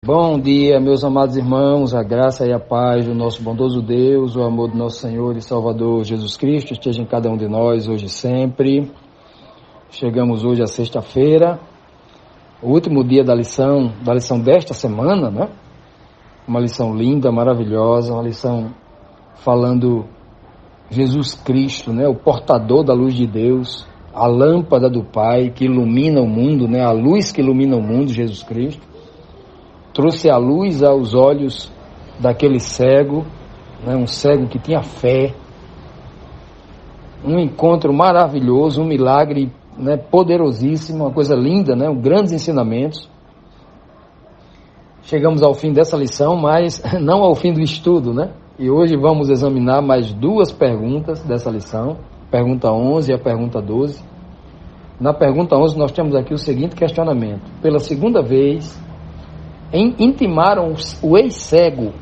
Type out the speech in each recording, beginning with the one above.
Bom dia, meus amados irmãos, a graça e a paz do nosso bondoso Deus, o amor do nosso Senhor e Salvador Jesus Cristo esteja em cada um de nós hoje e sempre. Chegamos hoje à sexta-feira, o último dia da lição desta semana, né? Uma lição linda, maravilhosa, uma lição falando Jesus Cristo, né? O portador da luz de Deus, a lâmpada do Pai que ilumina o mundo, né? A luz que ilumina o mundo, Jesus Cristo. Trouxe a luz aos olhos daquele cego, né, um cego que tinha fé, um encontro maravilhoso, um milagre, né, poderosíssimo, uma coisa linda, né, grandes ensinamentos. Chegamos ao fim dessa lição, mas não ao fim do estudo, né? E hoje vamos examinar mais duas perguntas dessa lição, pergunta 11 e a pergunta 12. Na pergunta 11 nós temos aqui o seguinte questionamento: pela segunda vez intimaram o ex-cego,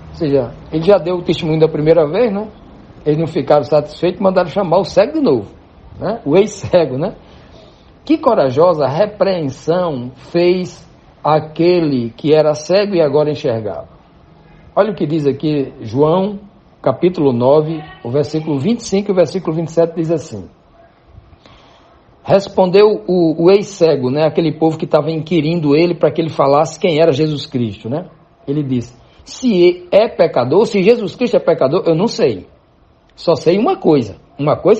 ou seja, ele já deu o testemunho da primeira vez, né? Eles não ficaram satisfeitos, mandaram chamar o cego de novo, né? O ex-cego, né? Que corajosa repreensão fez aquele que era cego e agora enxergava. Olha o que diz aqui João, capítulo 9, o versículo 25 e o versículo 27 diz assim: respondeu o ex-cego, né, aquele povo que estava inquirindo ele para que ele falasse quem era Jesus Cristo, né? Ele disse: se é pecador, se Jesus Cristo é pecador, eu não sei. Só sei uma coisa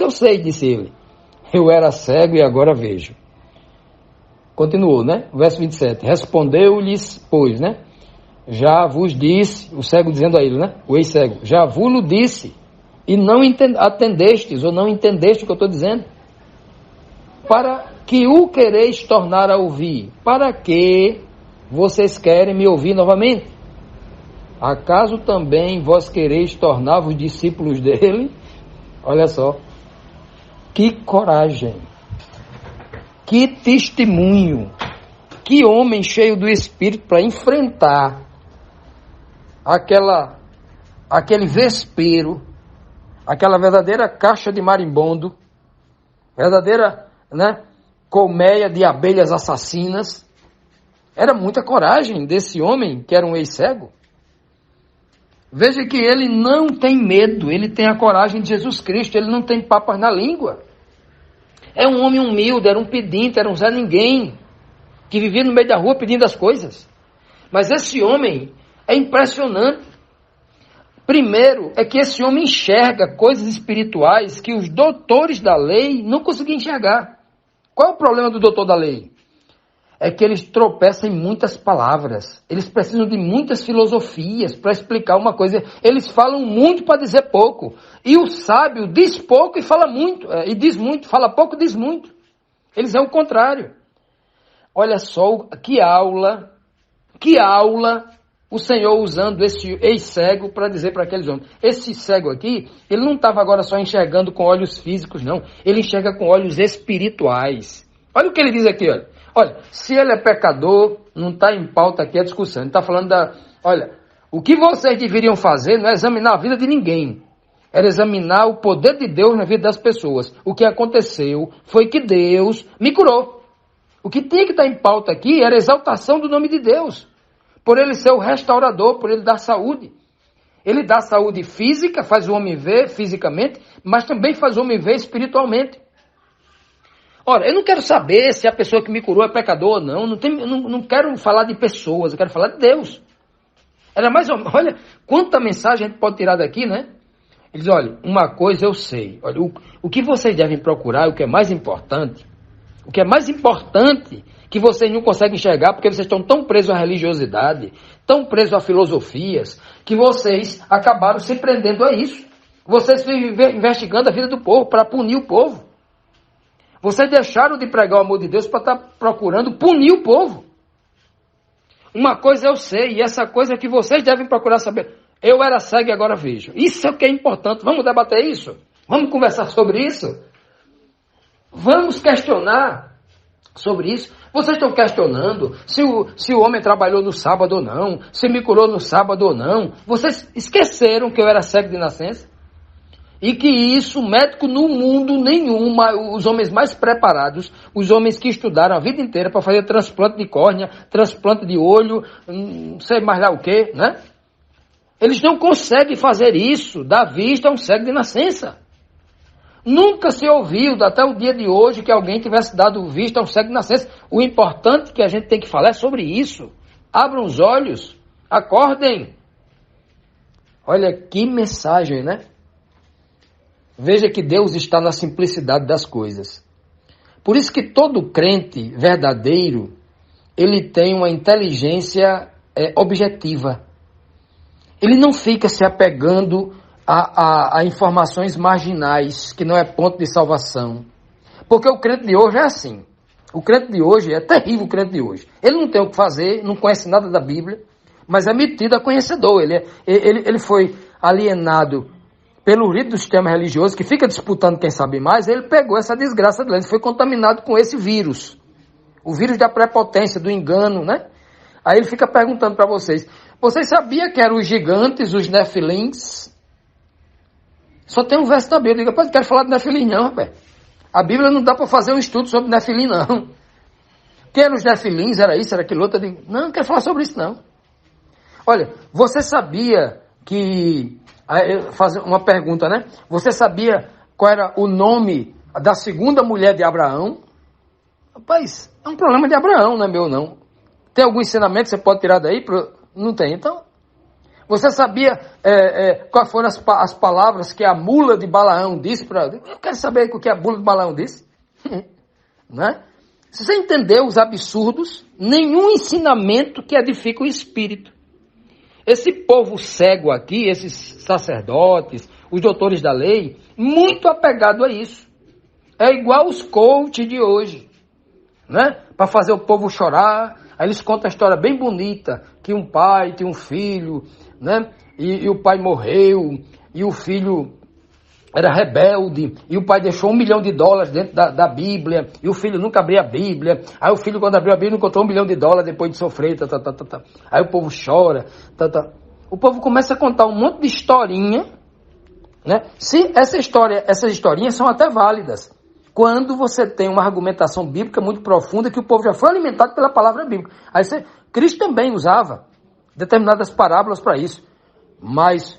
eu sei, disse ele. Eu era cego e agora vejo. Continuou, né? Verso 27. Respondeu-lhes, pois, né? Já vos disse, o cego dizendo a ele, né? O ex-cego, já vos-lo disse, e não atendestes, ou não entendeste o que eu estou dizendo. Para que o quereis tornar a ouvir? Para que vocês querem me ouvir novamente? Acaso também vós quereis tornar-vos discípulos dele? Olha só, que coragem, que testemunho, que homem cheio do Espírito para enfrentar aquele vespeiro, aquela verdadeira caixa de marimbondo, verdadeira, né, colmeia de abelhas assassinas. Era muita coragem desse homem que era um ex-cego. Veja que ele não tem medo, ele tem a coragem de Jesus Cristo, ele não tem papas na língua. É um homem humilde, era um pedinte, era um Zé Ninguém, que vivia no meio da rua pedindo as coisas. Mas esse homem é impressionante. Primeiro, é que esse homem enxerga coisas espirituais que os doutores da lei não conseguiam enxergar. Qual é o problema do doutor da lei? É que eles tropeçam em muitas palavras. Eles precisam de muitas filosofias para explicar uma coisa. Eles falam muito para dizer pouco. E o sábio diz pouco e fala muito. E diz muito, fala pouco e diz muito. Eles é o contrário. Olha só que aula o Senhor usando esse ex-cego para dizer para aqueles homens. Esse cego aqui, ele não estava agora só enxergando com olhos físicos, não. Ele enxerga com olhos espirituais. Olha o que ele diz aqui, olha. Olha, se ele é pecador, não está em pauta aqui a discussão. Ele está falando olha, o que vocês deveriam fazer não é examinar a vida de ninguém. Era examinar o poder de Deus na vida das pessoas. O que aconteceu foi que Deus me curou. O que tinha que estar em pauta aqui era a exaltação do nome de Deus. Por ele ser o restaurador, por ele dar saúde. Ele dá saúde física, faz o homem ver fisicamente, mas também faz o homem ver espiritualmente. Ora, eu não quero saber se a pessoa que me curou é pecador ou não. Não quero falar de pessoas, eu quero falar de Deus. Era mais ou menos, olha, quanta mensagem a gente pode tirar daqui, né? Ele diz, olha, uma coisa eu sei. Olha, o que vocês devem procurar, o que é mais importante, que vocês não conseguem enxergar, porque vocês estão tão presos à religiosidade, tão presos a filosofias, que vocês acabaram se prendendo a isso. Vocês vivem investigando a vida do povo para punir o povo. Vocês deixaram de pregar o amor de Deus para estar procurando punir o povo. Uma coisa eu sei, e essa coisa é que vocês devem procurar saber. Eu era cego e agora vejo. Isso é o que é importante. Vamos debater isso? Vamos conversar sobre isso? Vamos questionar sobre isso. Vocês estão questionando se o homem trabalhou no sábado ou não, se me curou no sábado ou não. Vocês esqueceram que eu era cego de nascença? E que isso, médico no mundo nenhum, os homens mais preparados, os homens que estudaram a vida inteira para fazer transplante de córnea, transplante de olho, não sei mais lá o que, né? Eles não conseguem fazer isso, dar vista a um cego de nascença. Nunca se ouviu, até o dia de hoje, que alguém tivesse dado vista a um cego de nascença. O importante que a gente tem que falar é sobre isso. Abram os olhos, acordem. Olha que mensagem, né? Veja que Deus está na simplicidade das coisas. Por isso que todo crente verdadeiro, ele tem uma inteligência objetiva. Ele não fica se apegando a informações marginais, que não é ponto de salvação. Porque o crente de hoje é assim. O crente de hoje é terrível, o crente de hoje. Ele não tem o que fazer, não conhece nada da Bíblia, mas é metido a conhecedor. Ele foi alienado pelo rito do sistema religioso, que fica disputando quem sabe mais. Ele pegou essa desgraça dele, ele foi contaminado com esse vírus. O vírus da prepotência, do engano, né? Aí ele fica perguntando para vocês sabiam que eram os gigantes, os nefilins? Só tem um verso da Bíblia. Eu digo, não quero falar de nefilim não, rapaz. A Bíblia não dá para fazer um estudo sobre nefilim, não. Quem eram os nefilins? Era isso, era aquilo outro? Eu digo, não quero falar sobre isso, não. Olha, você sabia que... Fazer uma pergunta, né? Você sabia qual era o nome da segunda mulher de Abraão? Rapaz, é um problema de Abraão, não é meu, não. Tem algum ensinamento que você pode tirar daí? Não tem, então. Você sabia quais foram as palavras que a mula de Balaão disse para... Eu quero saber o que a mula de Balaão disse. Né? Se você entendeu os absurdos, nenhum ensinamento que edifica o espírito. Esse povo cego aqui, esses sacerdotes, os doutores da lei, muito apegado a isso. É igual os coaches de hoje, né? Para fazer o povo chorar. Aí eles contam a história bem bonita, que um pai tinha um filho, né? E o pai morreu, e o filho era rebelde, e o pai deixou $1 milhão dentro da Bíblia, e o filho nunca abria a Bíblia. Aí o filho, quando abriu a Bíblia, encontrou $1 milhão depois de sofrer. Aí o povo chora. O povo começa a contar um monte de historinha, né? Se essas historinhas são até válidas, quando você tem uma argumentação bíblica muito profunda, que o povo já foi alimentado pela palavra bíblica. Cristo também usava determinadas parábolas para isso. Mas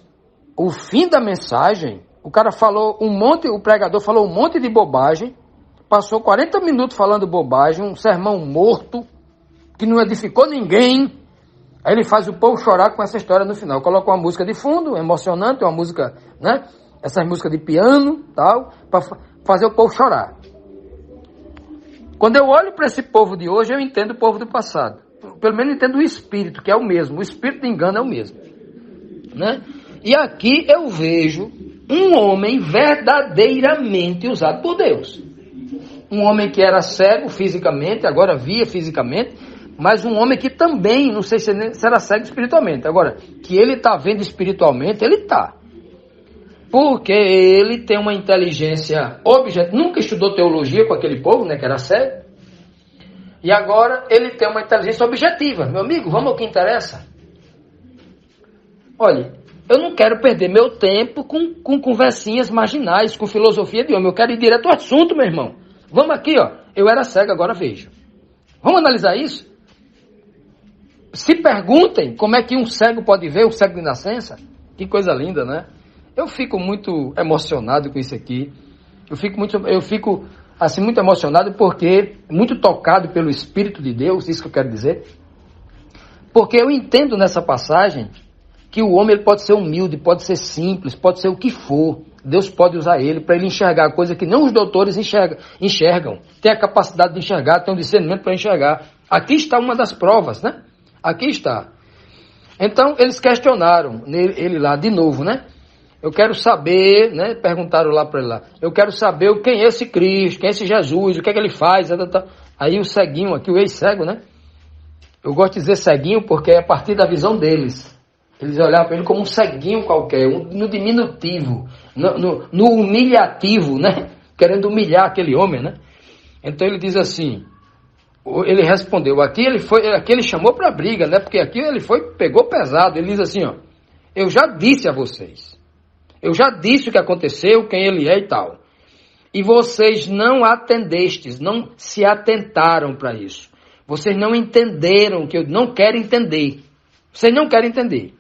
o fim da mensagem, o cara falou o pregador falou um monte de bobagem, passou 40 minutos falando bobagem, um sermão morto, que não edificou ninguém. Aí ele faz o povo chorar com essa história no final. Coloca uma música de fundo, emocionante, uma música, né? Essas músicas de piano, tal, para fazer o povo chorar. Quando eu olho para esse povo de hoje, eu entendo o povo do passado. Pelo menos eu entendo o espírito, que é o mesmo. O espírito de engano é o mesmo, né? E aqui eu vejo um homem verdadeiramente usado por Deus. Um homem que era cego fisicamente, agora via fisicamente, mas um homem que também, não sei se era cego espiritualmente. Agora, que ele está vendo espiritualmente, ele está. Porque ele tem uma inteligência objetiva. Nunca estudou teologia com aquele povo, né, que era cego. E agora ele tem uma inteligência objetiva. Meu amigo, vamos ao que interessa. Olha, eu não quero perder meu tempo com conversinhas marginais, com filosofia de homem. Eu quero ir direto ao assunto, meu irmão. Vamos aqui, ó. Eu era cego, agora vejo. Vamos analisar isso? Se perguntem como é que um cego pode ver, um cego de nascença. Que coisa linda, né? Eu fico muito emocionado com isso aqui. Eu fico assim, muito emocionado porque, muito tocado pelo Espírito de Deus, isso que eu quero dizer. Porque eu entendo nessa passagem que o homem ele pode ser humilde, pode ser simples, pode ser o que for. Deus pode usar ele para ele enxergar coisa que não os doutores enxergam. Tem a capacidade de enxergar, tem o discernimento para enxergar. Aqui está uma das provas, né? Aqui está. Então, eles questionaram ele lá de novo, né? Eu quero saber, né? Perguntaram lá para ele lá. Eu quero saber quem é esse Cristo, quem é esse Jesus, o que é que ele faz. Aí o ceguinho aqui, o ex-cego, né? Eu gosto de dizer ceguinho porque é a partir da visão deles. Eles olhavam para ele como um ceguinho qualquer, no diminutivo, no humilhativo, né? Querendo humilhar aquele homem, né? Então ele diz assim, ele respondeu, aqui ele chamou para briga, né? Porque aqui pegou pesado. Ele diz assim, ó, eu já disse a vocês Eu já disse o que aconteceu, quem ele é e tal. E vocês não atendestes, não se atentaram para isso. Vocês não entenderam, que eu não quero entender. Vocês não querem entender.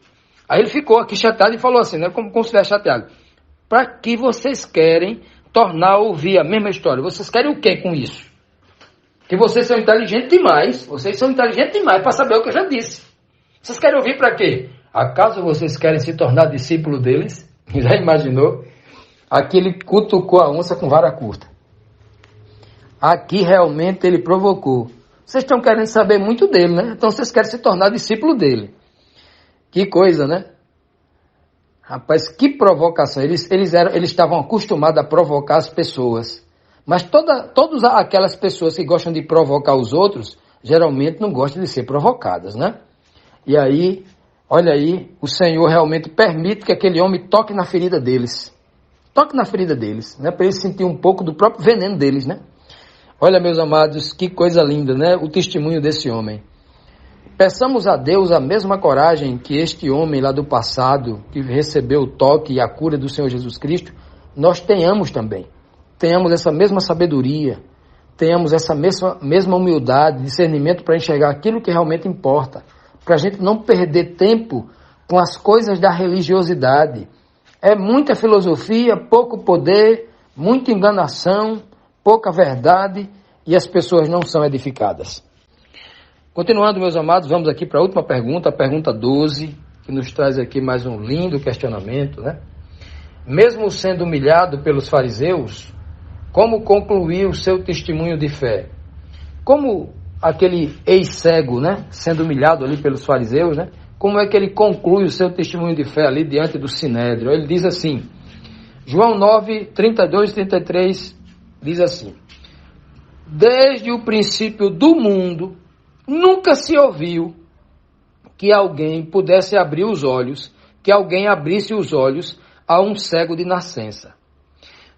Aí ele ficou aqui chateado e falou assim, né, como se estivesse chateado. Para que vocês querem tornar a ouvir a mesma história? Vocês querem o que com isso? Que vocês são inteligentes demais. Vocês são inteligentes demais para saber o que eu já disse. Vocês querem ouvir para quê? Acaso vocês querem se tornar discípulo deles? Já imaginou? Aqui ele cutucou a onça com vara curta. Aqui realmente ele provocou. Vocês estão querendo saber muito dele, né? Então vocês querem se tornar discípulo dele. Que coisa, né? Rapaz, que provocação. Eles estavam acostumados a provocar as pessoas. Mas todas aquelas pessoas que gostam de provocar os outros, geralmente não gostam de ser provocadas, né? E aí, olha aí, o Senhor realmente permite que aquele homem toque na ferida deles. Toque na ferida deles, né? Para eles sentir um pouco do próprio veneno deles, né? Olha, meus amados, que coisa linda, né? O testemunho desse homem. Peçamos a Deus a mesma coragem que este homem lá do passado, que recebeu o toque e a cura do Senhor Jesus Cristo, nós tenhamos também. Tenhamos essa mesma sabedoria, tenhamos essa mesma humildade, discernimento para enxergar aquilo que realmente importa, para a gente não perder tempo com as coisas da religiosidade. É muita filosofia, pouco poder, muita enganação, pouca verdade, e as pessoas não são edificadas. Continuando, meus amados, vamos aqui para a última pergunta, a pergunta 12, que nos traz aqui mais um lindo questionamento, né? Mesmo sendo humilhado pelos fariseus, como concluiu o seu testemunho de fé? Como aquele ex-cego, né, sendo humilhado ali pelos fariseus, né? Como é que ele conclui o seu testemunho de fé ali diante do Sinédrio? Ele diz assim, João 9, 32 e 33, diz assim, desde o princípio do mundo, nunca se ouviu que alguém pudesse abrir os olhos, que alguém abrisse os olhos a um cego de nascença.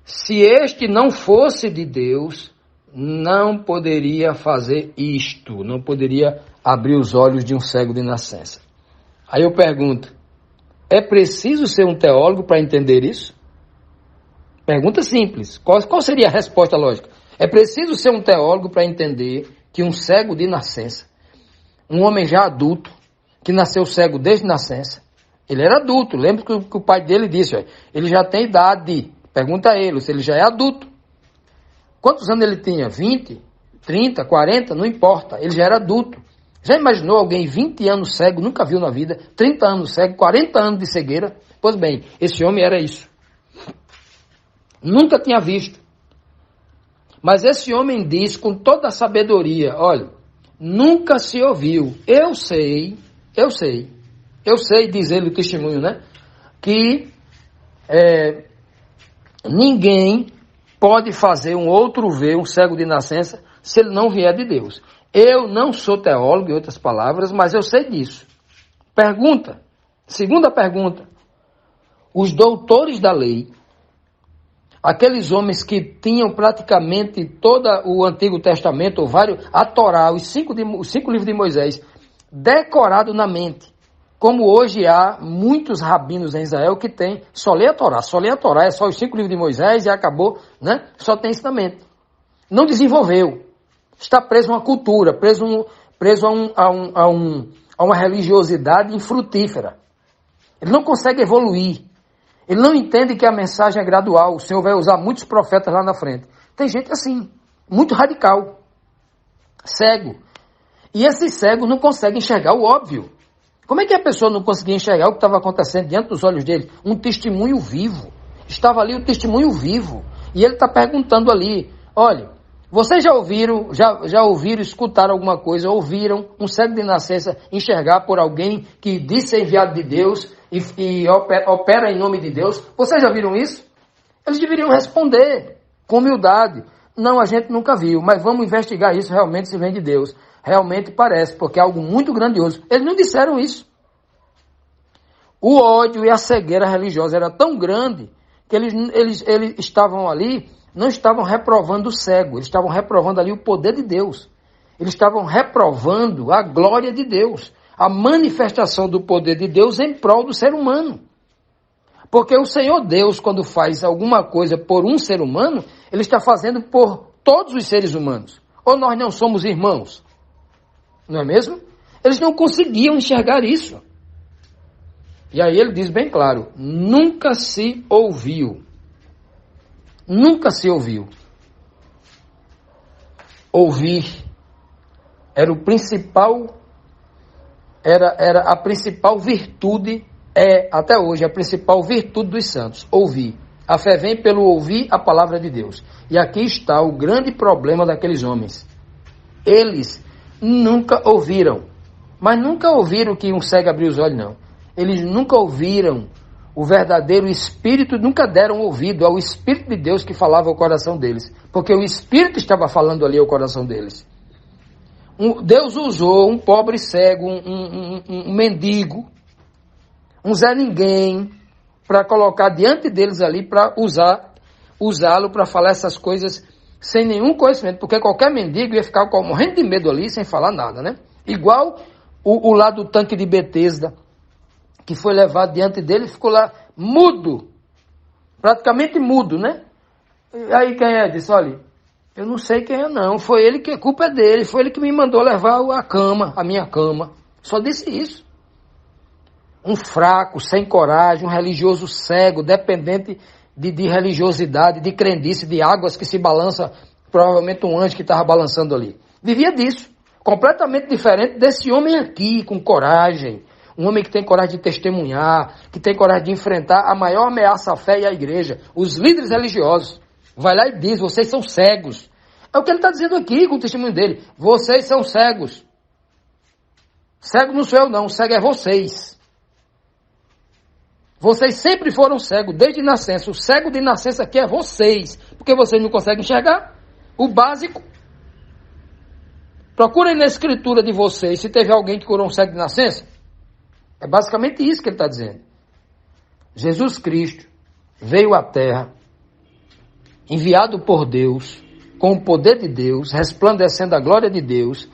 Se este não fosse de Deus, não poderia fazer isto, não poderia abrir os olhos de um cego de nascença. Aí eu pergunto, é preciso ser um teólogo para entender isso? Pergunta simples. Qual seria a resposta lógica? É preciso ser um teólogo para entender que um cego de nascença, um homem já adulto, que nasceu cego desde nascença, ele era adulto, lembra que o pai dele disse, ó, ele já tem idade, pergunta a ele se ele já é adulto. Quantos anos ele tinha? 20, 30, 40, não importa, ele já era adulto. Já imaginou alguém 20 anos cego, nunca viu na vida, 30 anos cego, 40 anos de cegueira? Pois bem, esse homem era isso. Nunca tinha visto. Mas esse homem diz com toda a sabedoria, olha, nunca se ouviu. Eu sei, diz ele o testemunho, né? Que ninguém pode fazer um outro ver, um cego de nascença, se ele não vier de Deus. Eu não sou teólogo, em outras palavras, mas eu sei disso. Pergunta, segunda pergunta. Os doutores da lei, aqueles homens que tinham praticamente todo o Antigo Testamento, ou a Torá, os cinco livros de Moisés, decorado na mente. Como hoje há muitos rabinos em Israel que tem, só lê a Torá, é só os 5 livros de Moisés e acabou, né? Só tem isso na mente. Não desenvolveu. Está preso a uma cultura, preso a uma religiosidade infrutífera. Ele não consegue evoluir. Ele não entende que a mensagem é gradual. O Senhor vai usar muitos profetas lá na frente. Tem gente assim, muito radical, cego. E esses cegos não conseguem enxergar o óbvio. Como é que a pessoa não conseguia enxergar o que estava acontecendo diante dos olhos dele? Um testemunho vivo. Estava ali o testemunho vivo. E ele está perguntando ali, olha, vocês já ouviram, escutaram alguma coisa, ouviram um cego de nascença enxergar por alguém que disse ser enviado de Deus e opera em nome de Deus? Vocês já viram isso? Eles deveriam responder com humildade. Não, a gente nunca viu, mas vamos investigar isso realmente se vem de Deus. Realmente parece, porque é algo muito grandioso. Eles não disseram isso. O ódio e a cegueira religiosa era tão grande que eles estavam ali, não estavam reprovando o cego, eles estavam reprovando ali o poder de Deus. Eles estavam reprovando a glória de Deus, a manifestação do poder de Deus em prol do ser humano. Porque o Senhor Deus, quando faz alguma coisa por um ser humano, Ele está fazendo por todos os seres humanos. Ou nós não somos irmãos? Não é mesmo? Eles não conseguiam enxergar isso. E aí ele diz bem claro, nunca se ouviu. Nunca se ouviu. Ouvir era o principal, era a principal virtude, até hoje, a principal virtude dos santos, ouvir. A fé vem pelo ouvir a palavra de Deus. E aqui está o grande problema daqueles homens. Eles nunca ouviram, mas nunca ouviram que um cego abriu os olhos, não. Eles nunca ouviram o verdadeiro Espírito, nunca deram ouvido ao Espírito de Deus que falava ao coração deles, porque o Espírito estava falando ali ao coração deles. Deus usou um pobre cego, um mendigo, um Zé Ninguém, para colocar diante deles ali, para usá-lo para falar essas coisas sem nenhum conhecimento, porque qualquer mendigo ia ficar morrendo de medo ali, sem falar nada, né? Igual o lá do tanque de Betesda, que foi levado diante dele e ficou lá mudo, praticamente mudo, né? E aí quem é? Disse, olha, eu não sei quem é não, foi ele que, a culpa é dele, foi ele que me mandou levar a minha cama, só disse isso. Um fraco, sem coragem, um religioso cego, dependente de religiosidade, de crendice, de águas que se balança, provavelmente um anjo que estava balançando ali. Vivia disso, completamente diferente desse homem aqui, com coragem, um homem que tem coragem de testemunhar, que tem coragem de enfrentar a maior ameaça à fé e à igreja, os líderes religiosos. Vai lá e diz, vocês são cegos. É o que ele está dizendo aqui com o testemunho dele, vocês são cegos. Cego não sou eu não, cego é vocês. Vocês sempre foram cegos, desde nascença. O cego de nascença aqui é vocês, porque vocês não conseguem enxergar o básico. Procurem na escritura de vocês se teve alguém que curou um cego de nascença. É basicamente isso que ele está dizendo. Jesus Cristo veio à terra, enviado por Deus, com o poder de Deus, resplandecendo a glória de Deus,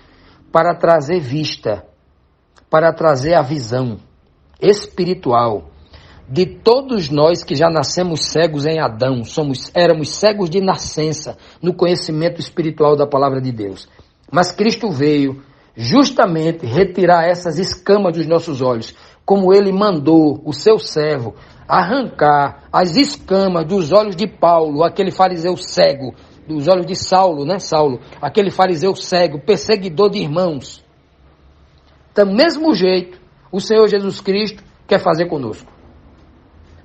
para trazer vista, para trazer a visão espiritual de todos nós que já nascemos cegos em Adão, éramos cegos de nascença no conhecimento espiritual da palavra de Deus. Mas Cristo veio justamente retirar essas escamas dos nossos olhos, como ele mandou o seu servo arrancar as escamas dos olhos de Paulo, aquele fariseu cego, dos olhos de Saulo, né, Saulo, aquele fariseu cego, perseguidor de irmãos. Do mesmo jeito, o Senhor Jesus Cristo quer fazer conosco.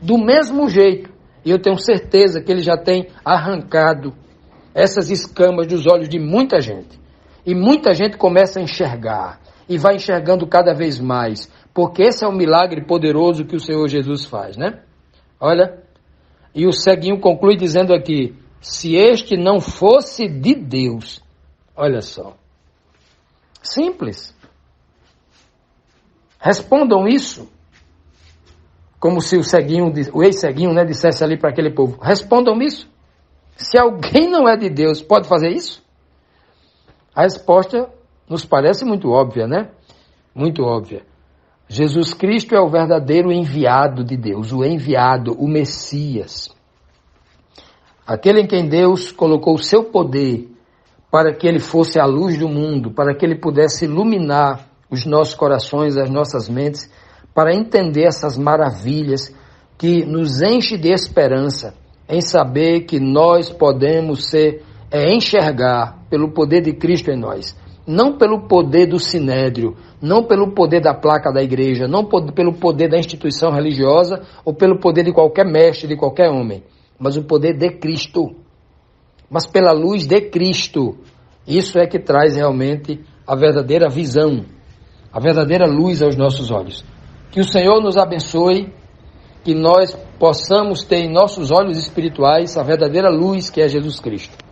Do mesmo jeito, e eu tenho certeza que ele já tem arrancado essas escamas dos olhos de muita gente. E muita gente começa a enxergar, e vai enxergando cada vez mais, porque esse é o milagre poderoso que o Senhor Jesus faz, né? Olha, e o ceguinho conclui dizendo aqui, se este não fosse de Deus, olha só, simples, respondam isso, como se o ex-ceguinho, né, dissesse ali para aquele povo, respondam isso, se alguém não é de Deus, pode fazer isso? A resposta nos parece muito óbvia, né? Muito óbvia. Jesus Cristo é o verdadeiro enviado de Deus, o enviado, o Messias. Aquele em quem Deus colocou o seu poder para que ele fosse a luz do mundo, para que ele pudesse iluminar os nossos corações, as nossas mentes, para entender essas maravilhas que nos enche de esperança em saber que nós podemos enxergar pelo poder de Cristo em nós, não pelo poder do sinédrio, não pelo poder da placa da igreja, não pelo poder da instituição religiosa ou pelo poder de qualquer mestre, de qualquer homem, mas o poder de Cristo, mas pela luz de Cristo. Isso é que traz realmente a verdadeira visão, a verdadeira luz aos nossos olhos. Que o Senhor nos abençoe, que nós possamos ter em nossos olhos espirituais a verdadeira luz que é Jesus Cristo.